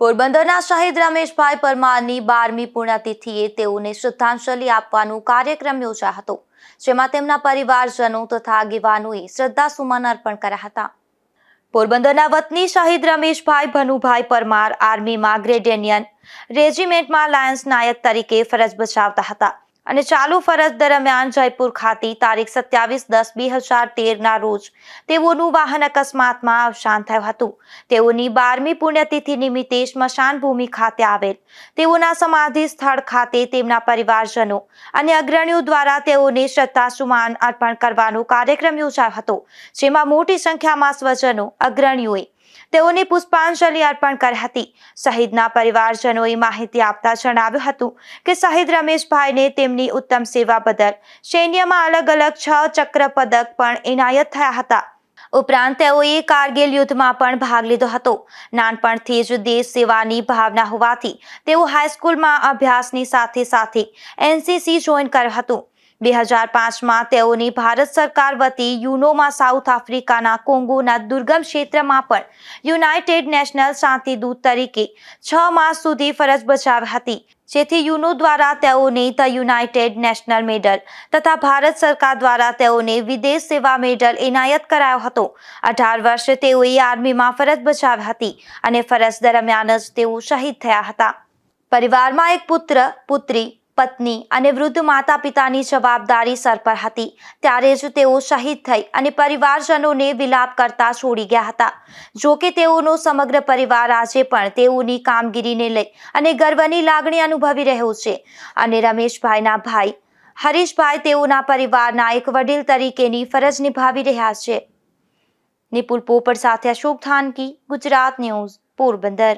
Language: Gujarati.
પોરબંદરના શહીદ રમેશભાઈ પરમારની 12મી પુણ્યતિથિએ તેઓને શ્રદ્ધાંજલિ આપવાનો કાર્યક્રમ યોજાયો હતો, જેમાં તેમના પરિવારજનો તથા આગેવાનોએ શ્રદ્ધાસુમન અર્પણ કર્યા હતા. પોરબંદરના વતની શહીદ રમેશભાઈ ભનુભાઈ પરમાર આર્મીમાં ગ્રેડેનિયન રેજિમેન્ટમાં લાયન્સ નાયક તરીકે ફરજ બજાવતા હતા અને ચાલુ ફરજ દરમિયાન જયપુર ખાતે તારીખ 27/10/2013ના રોજ તેઓનું વાહન અકસ્માતમાં અવસાન થયું હતું. તેઓની 12મી પુણ્યતિથિ નિમિત્તે સ્મશાન ભૂમિ ખાતે આવેલ તેઓના સમાધિ સ્થળ ખાતે તેમના પરિવારજનો અને અગ્રણીઓ દ્વારા તેઓને શ્રદ્ધાસુમન અર્પણ કરવાનો કાર્યક્રમ યોજાયો હતો, જેમાં મોટી સંખ્યામાં સ્વજનો અગ્રણીઓએ તેઓને પુષ્પાંજલિ અર્પણ કરી હતી. શહીદના પરિવારજનોએ માહિતી આપતા જણાવ્યું હતું કે શહીદ રમેશભાઈને તેમની ઉત્તમ સેવા બદલ સૈન્યમાં અલગ-અલગ 6 ચક્ર પદક પણ એનાયત થયા હતા. ઉપરાંત તેઓએ કારગિલ યુદ્ધમાં પણ ભાગ લીધો હતો. નાનપણથી જ દેશ સેવાની ભાવના હોવાથી તેઓ હાઈસ્કૂલમાં અભ્યાસની સાથે એનસીસી જોઈન કર્યું હતું. 2005માં તેઓની ભારત સરકાર વતી યુનોમાં સાઉથ આફ્રિકાના કોંગોના દુર્ગમ ક્ષેત્રમાં પણ યુનાઇટેડ નેશનલ શાંતિદૂત તરીકે 6 માસ સુધી ફરજ બજાવી હતી, જેથી યુનો દ્વારા તેઓને ધ યુનાઇટેડ નેશનલ મેડલ તથા ભારત સરકાર દ્વારા તેઓને વિદેશ સેવા મેડલ એનાયત કરાયો હતો. 18 વર્ષે તેઓએ આર્મીમાં ફરજ બજાવી હતી અને ફરજ દરમિયાન જ તેઓ શહીદ થયા હતા. પરિવારમાં એક પુત્ર, પુત્રી, પત્ની અને વૃદ્ધ માતા પિતાની જવાબદારી સર પર હતી, ત્યારે જ તેઓ શહીદ થઈ અને પરિવારજનોને વિલાપ કરતા છોડી ગયા હતા. જો કે તેઓનો સમગ્ર પરિવાર આજે પણ તેઓની કામગીરીને લઈ અને ગર્વની લાગણી અનુભવી રહ્યો છે અને રમેશભાઈના ભાઈ હરીશભાઈ તેઓના પરિવારના એક વડીલ તરીકેની ફરજ નિભાવી રહ્યા છે. નિપુલ પોપટ સાથે અશોક થાનકી, ગુજરાત ન્યૂઝ, પોરબંદર.